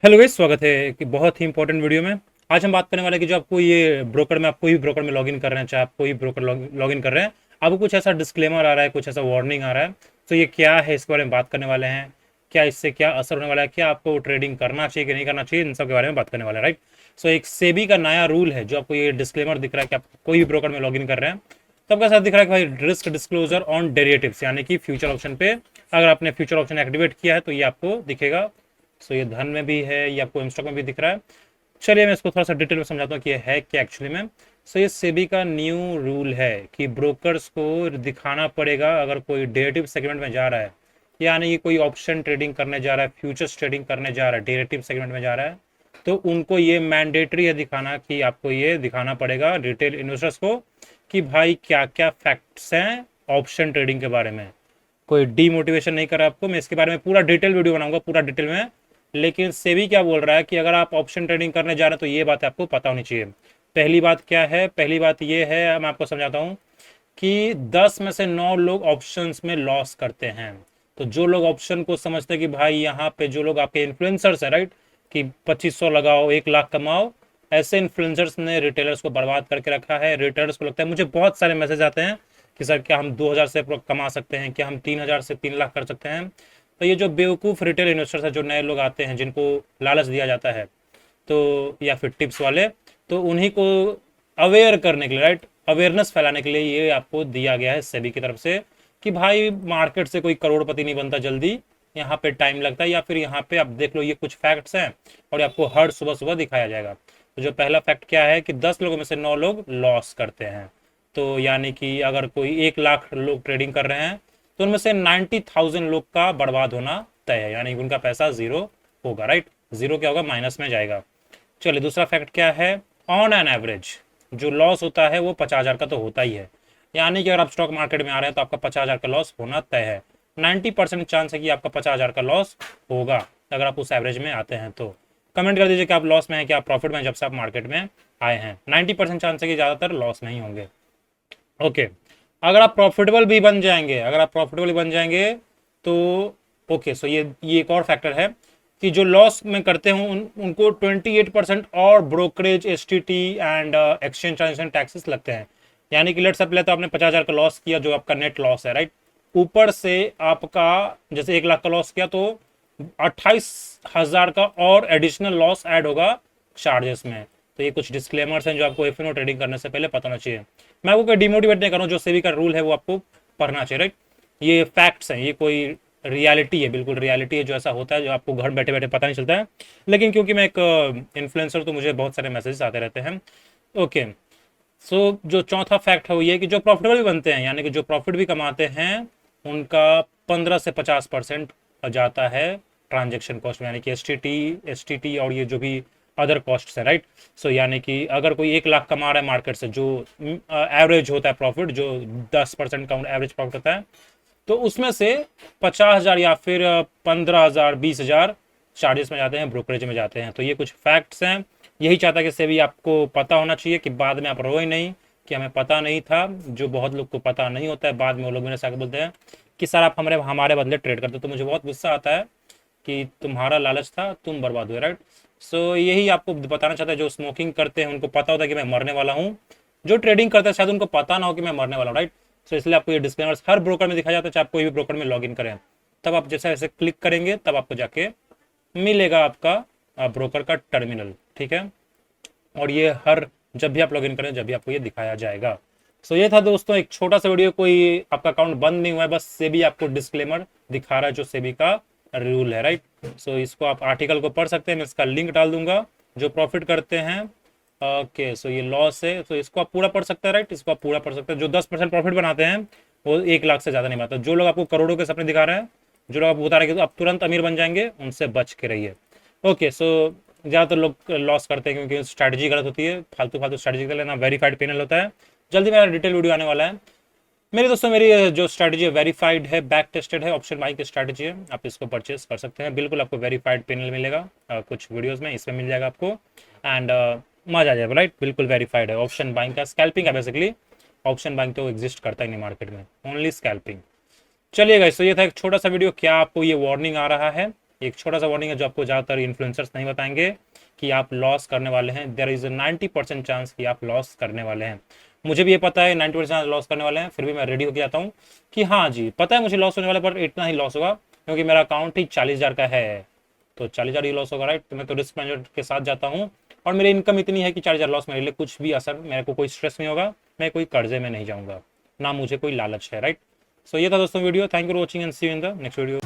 Hello guys, स्वागत है एक बहुत ही इंपॉर्टेंट वीडियो में। आज हम बात करने वाले हैं कि जो आपको ये ब्रोकर में आप कोई भी ब्रोकर में लॉगिन कर रहे हैं, चाहे आप कोई ब्रोकर लॉगिन कर रहे हैं, आपको कुछ ऐसा डिस्क्लेमर आ रहा है, कुछ ऐसा वार्निंग आ रहा है, तो ये क्या है, इसके बारे में बात करने वाले हैं। क्या इससे क्या असर होने वाला है, क्या आपको ट्रेडिंग करना चाहिए कि नहीं करना चाहिए, इन सब के बारे में बात करने वाले हैं, राइट। सो एक सेबी का नया रूल है, जो आपको ये डिस्क्लेमर दिख रहा है कि आप कोई भी ब्रोकर में लॉगिन कर रहे हैं, तो आपका साथ दिख रहा है कि भाई रिस्क डिस्क्लोजर ऑन डेरिवेटिव्स, यानी कि फ्यूचर ऑप्शन पे अगर आपने फ्यूचर ऑप्शन एक्टिवेट किया है तो ये आपको दिखेगा। सो ये धन में भी है, ये आपको स्टॉक में भी दिख रहा है। चलिए मैं इसको थोड़ा सा डिटेल में समझाता हूँ कि ये है क्या एक्चुअली में। सो ये सेबी का न्यू रूल है कि ब्रोकर्स को दिखाना पड़ेगा अगर कोई डेरिवेटिव सेगमेंट में जा रहा है, यानी कि कोई ऑप्शन ट्रेडिंग करने जा रहा है, फ्यूचर्स ट्रेडिंग करने जा रहा है, डेरिवेटिव सेगमेंट में जा रहा है, तो उनको ये मैंडेटरी है दिखाना, कि आपको ये दिखाना पड़ेगा रिटेल इन्वेस्टर्स को कि भाई क्या क्या फैक्ट्स हैं ऑप्शन ट्रेडिंग के बारे में। कोई डीमोटिवेशन नहीं कर रहा आपको, मैं इसके बारे में पूरा डिटेल वीडियो बनाऊंगा, पूरा डिटेल में। लेकिन सेबी क्या बोल रहा है कि अगर आप ऑप्शन ट्रेडिंग करने जा रहे हैं तो ये बात आपको पता होनी चाहिए। पहली बात क्या है, पहली बात ये है, मैं आपको समझाता हूँ कि 10 में से 9 लोग ऑप्शंस में लॉस करते हैं। तो जो लोग ऑप्शन को समझते हैं कि भाई यहाँ पे जो लोग आपके इन्फ्लुएंसर्स है, राइट, कि 2500 लगाओ 1 लाख कमाओ, ऐसे इन्फ्लुएंसर्स ने रिटेलर्स को बर्बाद करके रखा है। रिटेलर्स को लगता है, मुझे बहुत सारे मैसेज आते हैं कि सर क्या हम 2000 से कमा सकते हैं, क्या हम 3000 से 3 लाख कर सकते हैं। तो ये जो बेवकूफ़ रिटेल इन्वेस्टर्स है, जो नए लोग आते हैं जिनको लालच दिया जाता है, तो या फिर टिप्स वाले, तो उन्हीं को अवेयर करने के लिए, राइट, अवेयरनेस फैलाने के लिए ये आपको दिया गया है सेबी की तरफ से कि भाई मार्केट से कोई करोड़पति नहीं बनता जल्दी, यहाँ पे टाइम लगता है। या फिर यहाँ पे आप देख लो, ये कुछ फैक्ट्स हैं और आपको हर सुबह सुबह दिखाया जाएगा। तो जो पहला फैक्ट क्या है कि 10 लोगों में से 9 लोग लॉस करते हैं। तो यानी कि अगर कोई 1 लाख लोग ट्रेडिंग कर रहे हैं तो उनमें से 90,000 लोग का बर्बाद होना तय है, यानी कि उनका पैसा जीरो होगा, राइट। जीरो क्या होगा, माइनस में जाएगा। चलिए दूसरा फैक्ट क्या है, ऑन एन एवरेज जो लॉस होता है वो 50,000 का तो होता ही है। यानी कि अगर आप स्टॉक मार्केट में आ रहे हैं तो आपका 50,000 का लॉस होना तय है। 90% चांस है कि आपका 50,000 का लॉस होगा अगर आप उस एवरेज में आते हैं। तो कमेंट कर दीजिए कि आप लॉस में हैं कि आप प्रॉफिट में हैं जब से आप मार्केट में आए हैं। 90% चांस है कि ज़्यादातर लॉस नहीं होंगे। ओके, अगर आप प्रॉफिटेबल भी बन जाएंगे, अगर आप प्रॉफिटेबल बन जाएंगे तो ओके। सो ये एक और फैक्टर है कि जो लॉस में करते हैं उनको 28% और brokerage, STT and exchange transaction taxes लगते हैं। यानी कि लेट्स सपोज तो आपने 50,000 का लॉस किया, जो आपका नेट लॉस है, राइट। ऊपर से आपका जैसे 1 लाख का लॉस किया तो 28,000 का और एडिशनल लॉस ऐड होगा चार्जेस में। तो ये कुछ डिस्क्लेमर्स हैं जो आपको एफएनओ ट्रेडिंग करने से पहले पता होना चाहिए। मैं आपको कोई डिमोटिवेट नहीं कर रहा हूँ, जो सेबी का रूल है वो आपको पढ़ना चाहिए, राइट। ये फैक्ट्स हैं, ये कोई रियलिटी है, बिल्कुल रियलिटी है, जो ऐसा होता है जो आपको घर बैठे बैठे पता नहीं चलता है। लेकिन क्योंकि मैं एक इन्फ्लुएंसर, तो मुझे बहुत सारे मैसेजेस आते रहते हैं। ओके, सो जो चौथा फैक्ट है वो ये कि जो प्रॉफिटेबल भी बनते हैं, यानी कि जो प्रॉफिट भी कमाते हैं, उनका 15 से 50% जाता है ट्रांजेक्शन कॉस्ट में, यानी कि एस टी टी और ये जो भी अदर कॉस्ट है, राइट। सो यानी कि अगर कोई 1 लाख कमा रहा है मार्केट से, जो एवरेज होता है प्रॉफिट, जो 10% का एवरेज प्रॉफिट होता है, तो उसमें से 50,000 या फिर 15,000, 20,000 चार्जेस में जाते हैं, ब्रोकरेज में जाते हैं। तो ये कुछ फैक्ट्स हैं। यही चाहता कि सेबी आपको पता होना चाहिए कि बाद में आप रोए नहीं कि हमें पता नहीं था। जो बहुत लोग को पता नहीं होता है, बाद में वो लोग मेरे से आके बोलते हैं कि सर आप हमारे हमारे बदले ट्रेड करते हो। तो मुझे बहुत गुस्सा आता है कि तुम्हारा लालच था, तुम बर्बाद हुए, राइट। सो यही आपको बताना चाहता है। जो स्मोकिंग करते हैं उनको पता होता है कि मैं मरने वाला हूँ, जो ट्रेडिंग करते हैं शायद उनको पता ना हो कि मैं मरने वाला हूँ, राइट। तो इसलिए आपको ये डिस्क्लेमर्स हर ब्रोकर में दिखाया जाता है, चाहे आप कोई भी ब्रोकर में लॉग इन करें। तब आप जैसे ऐसे क्लिक करेंगे तब आपको जाके मिलेगा आपका ब्रोकर का टर्मिनल, ठीक है। और ये हर जब भी आप लॉगिन करें जब भी आपको ये दिखाया जाएगा। सो ये था दोस्तों एक छोटा सा वीडियो, कोई आपका अकाउंट बंद नहीं हुआ है, बस सेबी आपको डिस्क्लेमर दिखा रहा है जो सेबी का रूल है, राइट। सो इसको आप आर्टिकल को पढ़ सकते हैं, मैं इसका लिंक डाल दूंगा। जो प्रॉफिट करते हैं, ओके, सो ये लॉस है, तो इसको आप पूरा पढ़ सकते हैं, राइट। इसको आप पूरा पढ़ सकते हैं। जो 10% प्रॉफिट बनाते हैं वो 1 लाख से ज़्यादा नहीं बनाता। जो लोग आपको करोड़ों के सपने दिखा रहे हैं, जो लोग आपको बता रहे हैं कि आप तुरंत अमीर बन जाएंगे, उनसे बच के रहिए। ओके, सो ज़्यादातर लोग लॉस करते हैं क्योंकि स्ट्रैटेजी गलत होती है, फालतू फालतू स्ट्रैटेजी कर लेना। वेरीफाइड पैनल होता है, जल्दी मेरा डिटेल वीडियो आने वाला है। मेरे दोस्तों, मेरी जो स्ट्रैटेजी है वेरीफाइड है, बैक टेस्टेड है, ऑप्शन बाइंग की स्ट्रैटेजी है। आप इसको परचेस कर सकते हैं, बिल्कुल आपको वेरीफाइड पैनल मिलेगा। कुछ वीडियोस में इसमें मिल जाएगा आपको, एंड मजा आ जाएगा, राइट। बिल्कुल वेरीफाइड है, ऑप्शन बाइंग का स्कैल्पिंग है बेसिकली। ऑप्शन बाइंग तो एग्जिस्ट करता ही नहीं मार्केट में, ओनली स्कैल्पिंग। चलिए गाइस, तो ये था एक छोटा सा वीडियो। क्या आपको ये वार्निंग आ रहा है एक छोटा सा वार्निंग है जो आपको ज़्यादातर इन्फ्लुएंसर्स नहीं बताएंगे कि आप लॉस करने वाले हैं। देयर इज़ 90% चांस कि आप लॉस करने वाले हैं। मुझे भी ये पता है 90% चांस लॉस करने वाले हैं, फिर भी मैं रेडी होकर जाता हूँ कि हाँ जी पता है मुझे लॉस होने वाला है, पर इतना ही लॉस होगा क्योंकि मेरा अकाउंट ही 40,000 का है, तो 40,000 ही लॉस होगा, राइट। तो मैं तो रिस्क मैनेजमेंट के साथ जाता हूँ और मेरी इनकम इतनी है कि 40,000 लॉस मेरे लिए कुछ भी असर, मेरे को कोई स्ट्रेस नहीं होगा, मैं कोई कर्जे में नहीं जाऊँगा, ना मुझे कोई लालच है, राइट। सो ये था दोस्तों video. Thank you for watching and see you in the next video.